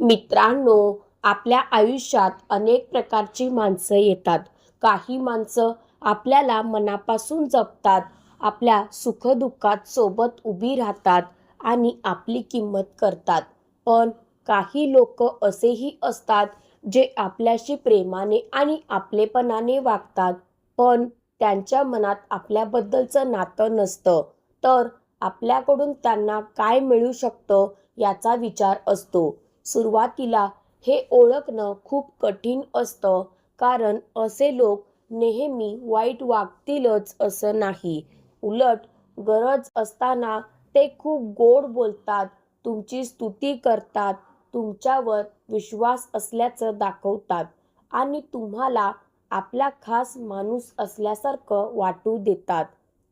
मित्रांनो, आपल्या आयुष्यात अनेक प्रकारची माणसं येतात. काही माणसं आपल्याला मनापासून जपतात, आपल्या सुखदुःखात सोबत उभी राहतात आणि आपली किंमत करतात. पण काही लोक असेही असतात जे आपल्याशी प्रेमाने आणि आपलेपणाने वागतात, पण त्यांच्या मनात आपल्याबद्दलचं नातं नसतं. तर आपल्याकडून त्यांना काय मिळू शकतं याचा विचार असतो. सुरुवातीला हे ओळखणं खूप कठीण असतं, कारण असे लोक नेहमी वाईट वागतीलच असं नाही. उलट गरज असताना ते खूप गोड बोलतात, तुमची स्तुती करतात, तुमच्यावर विश्वास असल्याचं दाखवतात आणि तुम्हाला आपला खास माणूस असल्यासारखं वाटू देतात.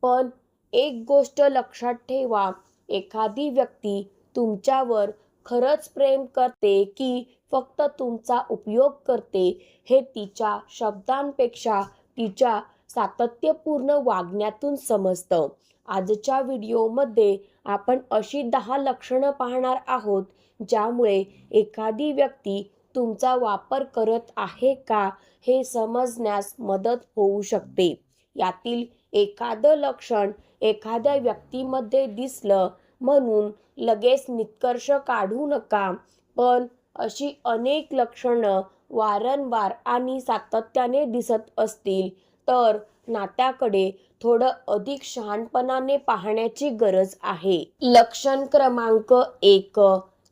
पण एक गोष्ट लक्षात ठेवा, एखादी व्यक्ती तुमच्यावर खरंच प्रेम करते की फक्त तुमचा उपयोग करते, हे तिच्या शब्दांपेक्षा तिच्या सातत्यपूर्ण वागण्यातून समजतं. आजच्या व्हिडिओमध्ये आपण अशी 10 लक्षणं पाहणार आहोत, ज्यामुळे एखादी व्यक्ती तुमचा वापर करत आहे का हे समजण्यास मदत होऊ शकते. यातील एखादं लक्षण एखाद्या व्यक्तीमध्ये दिसलं म्हणून लगेच निष्कर्ष काढू नका, पण अशी अनेक लक्षणं वारंवार आणि सातत्याने दिसत असतील तर नात्याकडे थोडं अधिक शहाणपणाने पाहण्याची गरज आहे. लक्षण क्रमांक 1,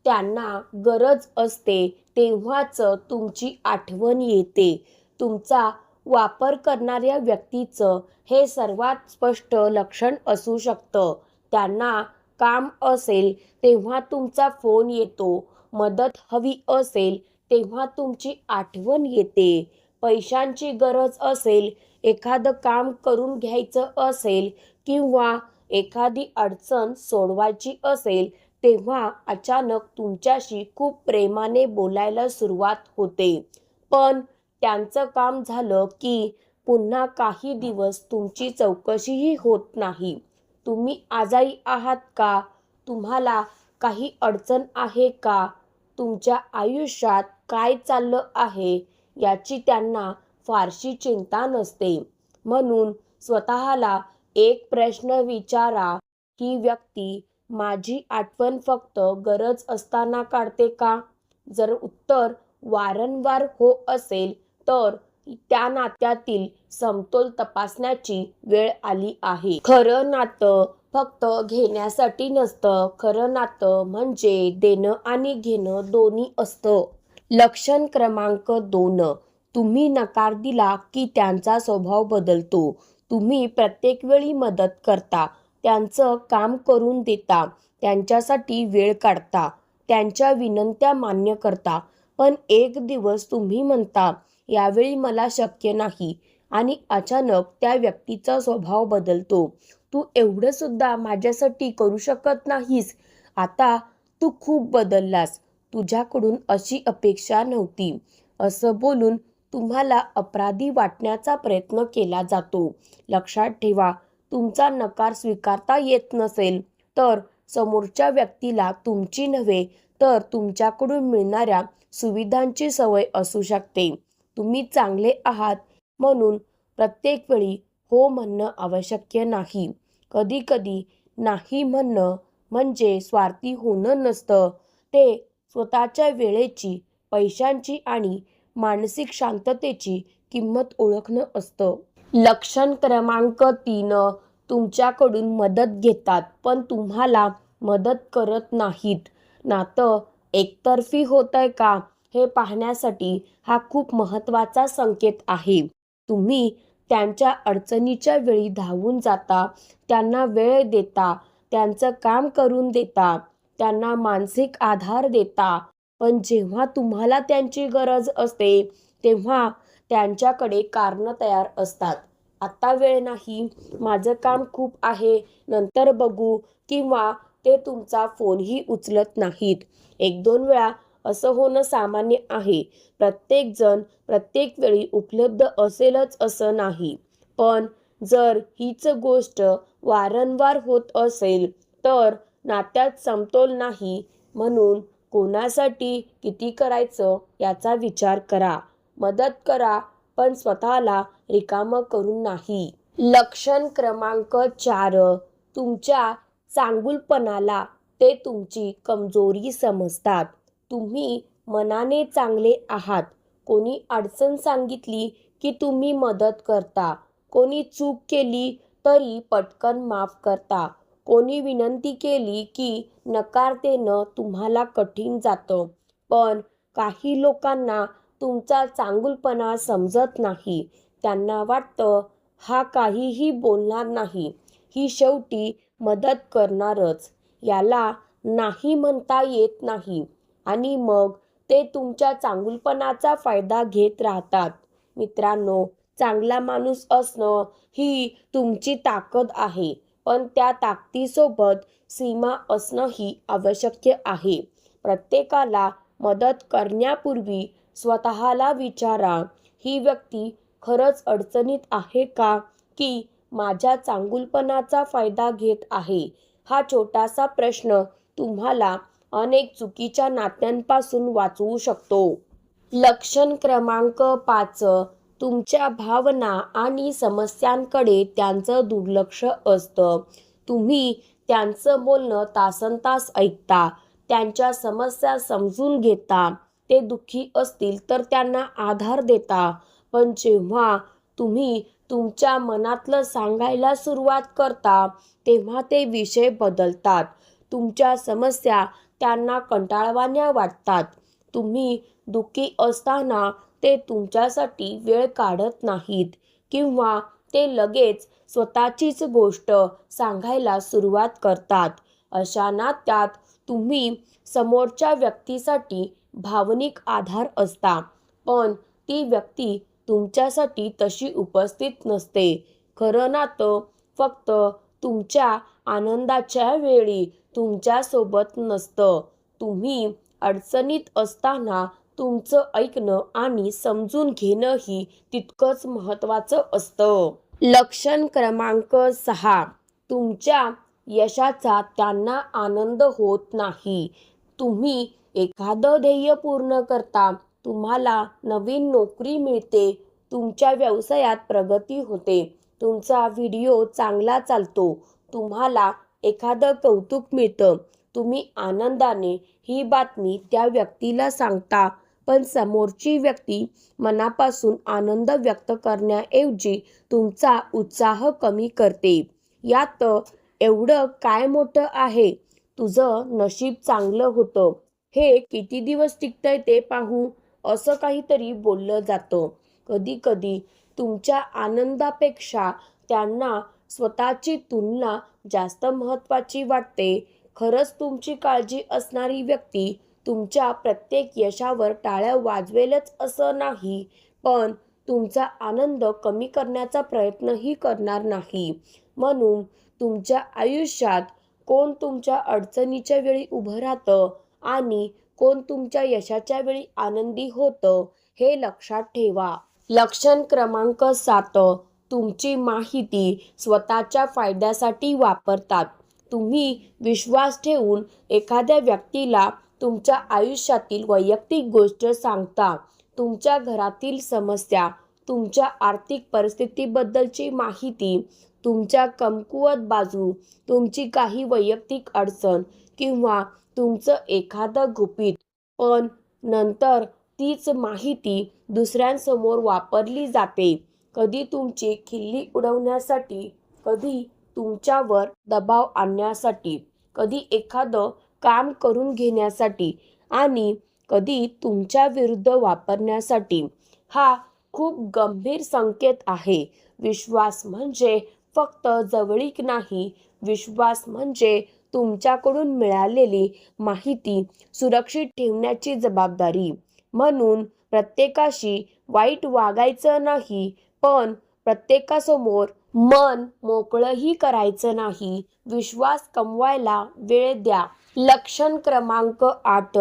त्यांना गरज असते तेव्हाच तुमची आठवण येते. तुमचा वापर करणाऱ्या व्यक्तीचं हे सर्वात स्पष्ट लक्षण असू शकतं. त्यांना काम असेल तेव्हा तुमचा फोन येतो, मदत हवी असेल तेव्हा तुमची आठवण येते, पैशांची गरज असेल, एखादं काम करून घ्यायचं असेल किंवा एखादी अडचण सोडवायची असेल तेव्हा अचानक तुमच्याशी खूप प्रेमाने बोलायला सुरुवात होते. पण त्यांचं काम झालं की पुन्हा काही दिवस तुमची चौकशीही होत नाही. तुम्ही आजारी आहात का? तुम्हाला काही अडचण आहे का? तुमच्या आयुष्यात काय चाललं आहे याची त्यांना फारशी चिंता नसते. म्हणून स्वतःला एक प्रश्न विचारा, ही व्यक्ती माझी आठवण फक्त गरज असताना काढते का? जर उत्तर वारंवार हो असेल तर त्या नात्यातील समतोल तपासण्याची वेळ आली आहे. खरं नातं फक्त घेण्यासाठी नसतं, खरं नातं म्हणजे देणं आणि घेणं दोन्ही असतं. लक्षण क्रमांक 2, तुम्ही नकार दिला की त्यांचा स्वभाव बदलतो. तुम्ही प्रत्येक वेळी मदत करता, त्यांचं काम करून देता, त्यांच्यासाठी वेळ काढता, त्यांच्या विनंत्या मान्य करता, पण एक दिवस तुम्ही म्हणता यावेळी मला शक्य नाही आणि अचानक त्या व्यक्तीचा स्वभाव बदलतो. तू एवढं सुद्धा माझ्यासाठी करू शकत नाहीस, आता तू खूप बदललास, तुझ्याकडून अशी अपेक्षा नव्हती, असं बोलून तुम्हाला अपराधी वाटण्याचा प्रयत्न केला जातो. लक्षात ठेवा, तुमचा नकार स्वीकारता येत नसेल तर समोरच्या व्यक्तीला तुमची नव्हे तर तुमच्याकडून मिळणाऱ्या सुविधांची सवय असू शकते. तुम्ही चांगले आहात म्हणून प्रत्येक वेळी हो म्हणणं आवश्यक नाही. कधीकधी नाही म्हणणं म्हणजे स्वार्थी होणं नसतं, ते स्वतःच्या वेळेची, पैशांची आणि मानसिक शांततेची किंमत ओळखणं असतं. लक्षण क्रमांक 3, तुमच्याकडून मदत घेतात पण तुम्हाला मदत करत नाहीत. नातं एकतर्फी होतंय का हे पाहण्यासाठी हा खूप महत्त्वाचा संकेत आहे. तुम्ही त्यांच्या अडचणीच्या वेळी धावून जाता, त्यांना वेळ देता, त्यांचं काम करून देता, त्यांना मानसिक आधार देता, पण जेव्हा तुम्हाला त्यांची गरज असते तेव्हा त्यांच्याकडे कारणं तयार असतात. आता वेळ नाही, माझं काम खूप आहे, नंतर बघू, किंवा ते तुमचा फोनही उचलत नाहीत. 1-2 वेळा असं होणं सामान्य आहे. प्रत्येकजण प्रत्येक वेळी उपलब्ध असेलच असं नाही. पण जर हीच गोष्ट वारंवार होत असेल तर नात्यात समतोल नाही. म्हणून कोणासाठी किती करायचं याचा विचार करा. मदत करा, पण स्वतःला रिकामं करून नाही. लक्षण क्रमांक 4. तुमच्या चांगुलपणाला ते तुमची कमजोरी समजतात. तुम्ही मनाने चांगले आहात. कोणी अडचण सांगितली की तुम्ही मदत करता. कोणी चूक केली तरी पटकन माफ करता. कोणी विनंती केली की नकार देणं तुम्हाला कठीण जातं. पण काही लोकांना तुमचा चांगुलपणा समजत नाही. त्यांना वाटतं हा काहीही बोलणार नाही, ही शेवटी मदत करणारच. याला नाही म्हणता येत नाही आणि मग ते तुमच्या चांगुलपणाचा फायदा घेत राहतात. मित्रांनो, चांगला माणूस असणं ही तुमची ताकद आहे, पण त्या ताकदीसोबत सीमा असणंही आवश्यक आहे. प्रत्येकाला मदत करण्यापूर्वी स्वतःला विचारा, ही व्यक्ती खरंच अडचणीत आहे का, की माझ्या चांगुलपणाचा फायदा घेत आहे? हा छोटासा प्रश्न तुम्हाला अनेक चुकीच्या नात्यांपासून वाचवू शकतो. लक्षण क्रमांक 5. तुमच्या भावना आणि समस्यांकडे त्यांचं दुर्लक्ष असतं. तुम्ही त्यांचं बोलणं तासनतास ऐकता, त्यांच्या समस्या समजून घेता. ते दुःखी असतील तर त्यांना आधार देता. पण जेव्हा तुम्ही तुमच्या मनातलं सांगायला सुरुवात करता, तेव्हा ते विषय बदलतात. तुमच्या समस्या त्यांना कंटाळवाण्या वाटतात. तुम्ही दुःखी असताना ते तुमच्यासाठी वेळ काढत नाहीत किंवा ते लगेच स्वतःचीच गोष्ट सांगायला सुरुवात करतात. अशा नात्यात तुम्ही समोरच्या व्यक्तीसाठी भावनिक आधार असता, पण ती व्यक्ती तुमच्यासाठी तशी उपस्थित नसते. खरं नातं फक्त तुमच्या आनंदाच्या वेळी तुमच्यासोबत नसतं. तुम्ही अडचणीत असताना तुमचं ऐकणं आणि समजून घेणंही तितकंच महत्त्वाचं असतं. लक्षण क्रमांक 6. तुमच्या यशाचा त्यांना आनंद होत नाही. तुम्ही एखादं ध्येय पूर्ण करता, तुम्हाला नवीन नोकरी मिळते, तुमच्या व्यवसायात प्रगती होते, तुमचा व्हिडिओ चांगला चालतो, तुम्हाला एखादं कौतुक मिळतं. तुम्ही आनंदाने ही बातमी त्या व्यक्तीला सांगता, पण समोरची व्यक्ती मनापासून आनंद व्यक्त करण्याऐवजी तुमचा उत्साह कमी करते. यात एवढं काय मोठं आहे? तुझं नशीब चांगलं होतं, हे किती दिवस टिकतंय ते पाहू, असं काहीतरी बोललं जातं. कधीकधी तुमच्या आनंदापेक्षा त्यांना स्वतःची तुलना जास्त महत्त्वाची वाटते. खरंच तुमची काळजी असणारी व्यक्ती तुमच्या प्रत्येक यशावर टाळ्या वाजवेलच असं नाही, पण तुमचा आनंद कमी करण्याचा प्रयत्नही करणार नाही. म्हणून तुमच्या आयुष्यात कोण तुमच्या अडचणीच्या वेळी उभं राहतं आणि कोण तुमच्या यशाच्या वेळी आनंदी होतं, हे लक्षात ठेवा. लक्षण क्रमांक 7. तुमची माहिती स्वतःच्या फायद्यासाठी वापरतात. तुम्ही विश्वास ठेवून एखाद्या व्यक्तीला तुमच्या आयुष्यातील वैयक्तिक गोष्ट सांगता. तुमच्या घरातील समस्या, तुमच्या आर्थिक परिस्थितीबद्दलची माहिती, तुमच्या कमकुवत बाजू, तुमची काही वैयक्तिक अडचण किंवा तुमचं एखादं गुपित. पण नंतर तीच माहिती दुसऱ्यांसमोर वापरली जाते. कधी तुमची खिल्ली उडवण्यासाठी, कधी तुमच्यावर दबाव आणण्यासाठी, कधी एखादं काम करून घेण्यासाठी आणि कधी तुमच्या विरुद्ध वापरण्यासाठी. हा खूप गंभीर संकेत आहे. विश्वास म्हणजे फक्त जवळीक नाही. विश्वास म्हणजे तुमच्याकडून मिळालेली माहिती सुरक्षित ठेवण्याची जबाबदारी. म्हणून प्रत्येकाशी वाईट वागायचं नाही, पण प्रत्येकासमोर मन मोकळंही करायचं नाही. विश्वास कमवायला वेळ द्या. लक्षण क्रमांक 8.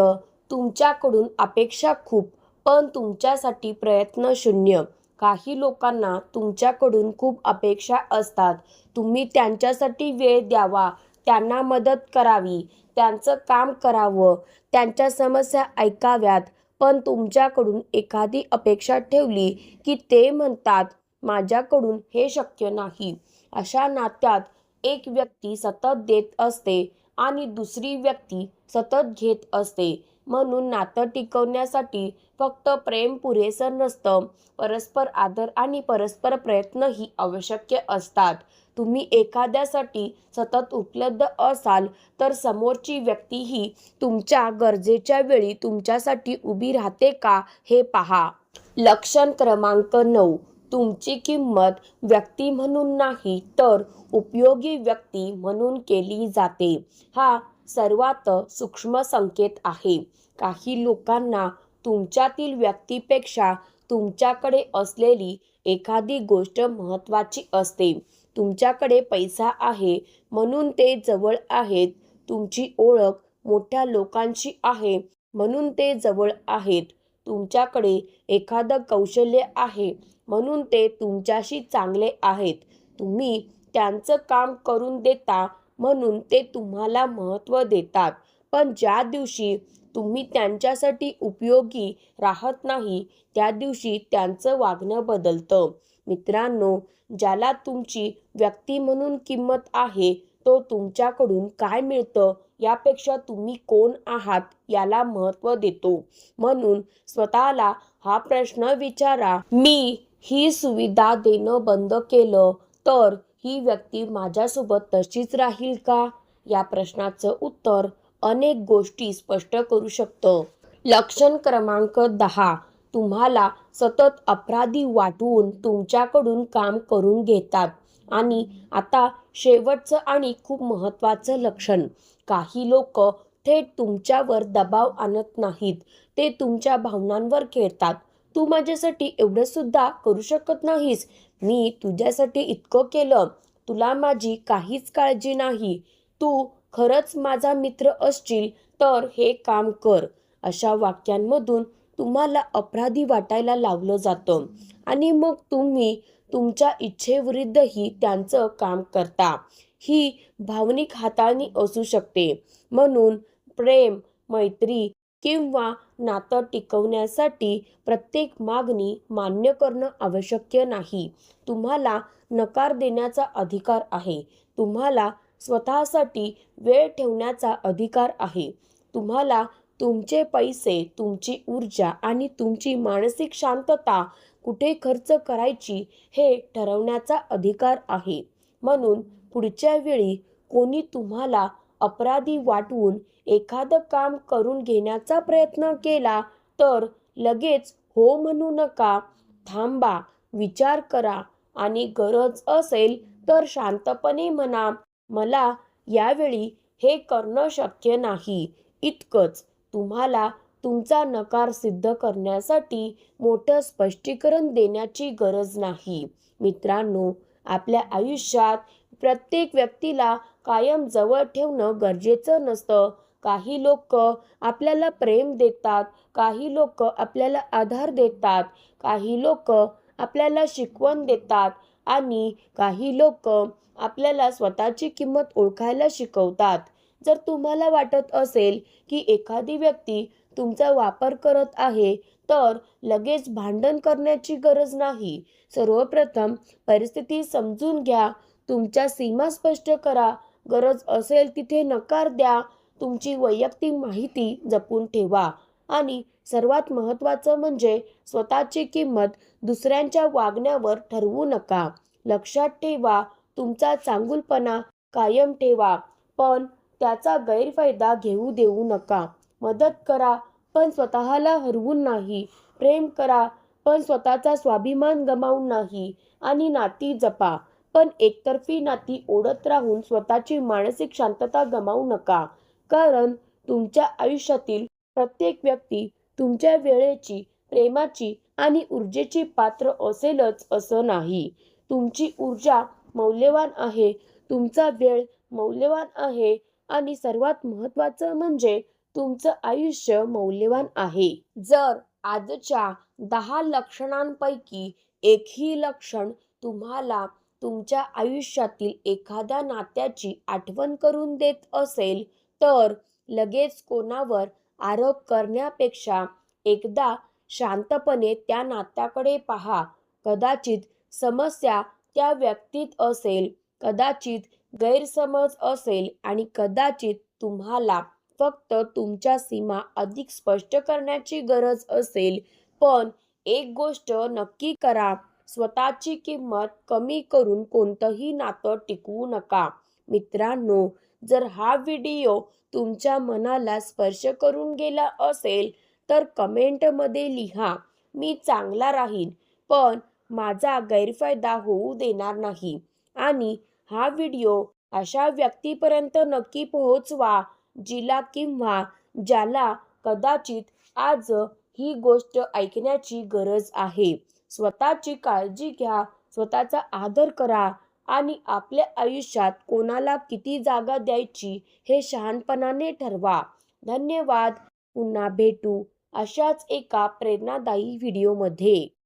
तुमच्याकडून अपेक्षा खूप, पण तुमच्यासाठी प्रयत्न शून्य. काही लोकांना तुमच्याकडून खूप अपेक्षा असतात. तुम्ही त्यांच्यासाठी वेळ द्यावा, त्यांना मदत करावी, त्यांचं काम करावं, त्यांच्या समस्या ऐकाव्यात. पण तुमच्याकडून एखादी अपेक्षा ठेवली की ते म्हणतात माझ्याकडून हे शक्य नाही. अशा नात्यात एक व्यक्ती सतत देत असते आणि दुसरी व्यक्ती सतत घेत असते. म्हणून नातं टिकवण्यासाठी फक्त प्रेम पुरेसं नसतं, परस्पर आदर आणि परस्पर प्रयत्नही आवश्यक असतात. तुम्ही एखाद्यासाठी सतत उपलब्ध असाल तर समोरची व्यक्तीही तुमच्या गरजेच्या वेळी तुमच्यासाठी उभी राहते का हे पहा. लक्षण क्रमांक 9. तुमची किंमत व्यक्ती म्हणून नाही तर उपयोगी व्यक्ती म्हणून केली जाते. हा सर्वात सूक्ष्म संकेत आहे. काही लोकांना तुमच्यातील व्यक्तीपेक्षा तुमच्याकडे असलेली एखादी गोष्ट महत्त्वाची असते. तुमच्याकडे पैसा आहे म्हणून ते जवळ आहेत. तुमची ओळख मोठ्या लोकांशी आहे म्हणून ते जवळ आहेत. तुमच्याकडे एखादं कौशल्य आहे म्हणून ते तुमच्याशी चांगले आहेत. तुम्ही त्यांचं काम करून देता म्हणून ते तुम्हाला महत्त्व देतात. पण ज्या दिवशी तुम्ही त्यांच्यासाठी उपयोगी राहत नाही त्या दिवशी त्यांचं वागणं बदलतं. मित्रांनो, ज्याला तुमची व्यक्ती म्हणून किंमत आहे तो तुमच्याकडून काय मिळतं यापेक्षा तुम्ही कोण आहात याला महत्त्व देतो. म्हणून स्वतःला हा प्रश्न विचारा, मी ही सुविधा देणं बंद केलं तर ही व्यक्ती माझ्यासोबत तशीच राहील का? या प्रश्नाचं उत्तर अनेक गोष्टी स्पष्ट करू शकतं. लक्षण क्रमांक 10. तुम्हाला सतत अपराधी वाटवून तुमच्याकडून काम करून घेतात. आणि आता शेवटचं आणि खूप महत्त्वाचं लक्षण, काही लोक थेट तुमच्यावर दबाव आणत नाहीत, ते तुमच्या भावनांवर खेळतात. तू माझ्यासाठी एवढं सुद्धा करू शकत नाहीस, मी तुझ्यासाठी इतकं केलं, तुला माझी काहीच काळजी नाही, तू खरंच माझा मित्र असशील तर हे काम कर. अशा वाक्यांमधून तुम्हाला अपराधी वाटायला लावलं जातं आणि मग तुम्ही तुमच्या इच्छेविरुद्धही त्यांचं काम करता. ही भावनिक हाताळणी असू शकते. म्हणून प्रेम, मैत्री किंवा नातं टिकवण्यासाठी प्रत्येक मागणी मान्य करणं आवश्यक नाही. तुम्हाला नकार देण्याचा अधिकार आहे. तुम्हाला स्वतःसाठी वेळ ठेवण्याचा अधिकार आहे. तुम्हाला तुमचे पैसे, तुमची ऊर्जा आणि तुमची मानसिक शांतता कुठे खर्च करायची हे ठरवण्याचा अधिकार आहे. म्हणून पुढच्या वेळी कोणी तुम्हाला अपराधी वाटवून एखादं काम करून घेण्याचा प्रयत्न केला तर लगेच हो म्हणू नका. थांबा, विचार करा आणि गरज असेल तर शांतपणे म्हणा, मला यावेळी हे करणं शक्य नाही. इतकंच. तुम्हाला तुमचा नकार सिद्ध करण्यासाठी मोठं स्पष्टीकरण देण्याची गरज नाही. मित्रांनो, आपल्या आयुष्यात प्रत्येक व्यक्तीला कायम जवळ ठेवणं गरजेचं नसतं. काही लोक आपल्याला प्रेम देतात, काही लोक आपल्याला आधार देतात, काही लोक आपल्याला शिकवण देतात आणि काही लोक आपल्याला स्वतःची किंमत ओळखायला शिकवतात. जर तुम्हाला वाटत असेल की एखादी व्यक्ती तुमचा वापर करत आहे तर लगेच भांडण करण्याची गरज नाही. सर्वप्रथम परिस्थिती समजून घ्या, तुमच्या सीमा स्पष्ट करा, गरज असेल तिथे नकार द्या, तुमची वैयक्तिक माहिती जपून ठेवा आणि सर्वात महत्त्वाचं म्हणजे स्वतःची किंमत दुसऱ्यांच्या वागण्यावर ठरवू नका. लक्षात ठेवा, तुमचा चांगुलपणा कायम ठेवा, पण त्याचा गैरफायदा घेऊ देऊ नका. मदत करा पण स्वतःला हरवून नाही. प्रेम करा पण स्वतःचा स्वाभिमान गमावून नाही. आणि नाती जपा पण एकतर्फी नाती ओढत राहून स्वतःची मानसिक शांतता गमावू नका. कारण तुमच्या आयुष्यातील प्रत्येक व्यक्ती तुमच्या वेळेची, प्रेमाची आणि ऊर्जेची पात्र असेलच असं नाही. तुमची ऊर्जा मौल्यवान आहे, तुमचा वेळ मौल्यवान आहे आणि सर्वात महत्त्वाचं म्हणजे तुमचं आयुष्य मौल्यवान आहे. जर आजच्या 10 लक्षणांपैकी एकही लक्षण तुम्हाला तुमच्या आयुष्यातील एखाद्या नात्याची आठवण करून देत असेल तर लगेच कोणावर आरोप करण्यापेक्षा एकदा शांतपणे त्या नात्याकडे पहा. कदाचित समस्या त्या व्यक्तीत असेल, कदाचित गैरसमज असेल आणि कदाचित तुम्हाला फक्त तुमच्या सीमा अधिक स्पष्ट करण्याची गरज असेल. पण एक गोष्ट नक्की करा, स्वतःची किंमत कमी करून कोणतंही नातं टिकवू नका. मित्रांनो, जर हा व्हिडिओ तुमच्या मनाला स्पर्श करून गेला असेल तर कमेंटमध्ये लिहा, मी चांगला राहीन पण माझा गैरफायदा होऊ देणार नाही. आणि हा व्हिडिओ अशा व्यक्तीपर्यंत नक्की पोहोचवा जिला किंवा ज्याला कदाचित आज ही गोष्ट ऐकण्याची गरज आहे. स्वतःची काळजी घ्या, स्वतःचा आदर करा आणि आपल्या आयुष्यात कोणाला किती जागा द्यायची हे शहाणपणाने ठरवा. धन्यवाद. पुन्हा भेटू अशाच एका प्रेरणादायी व्हिडिओमध्ये.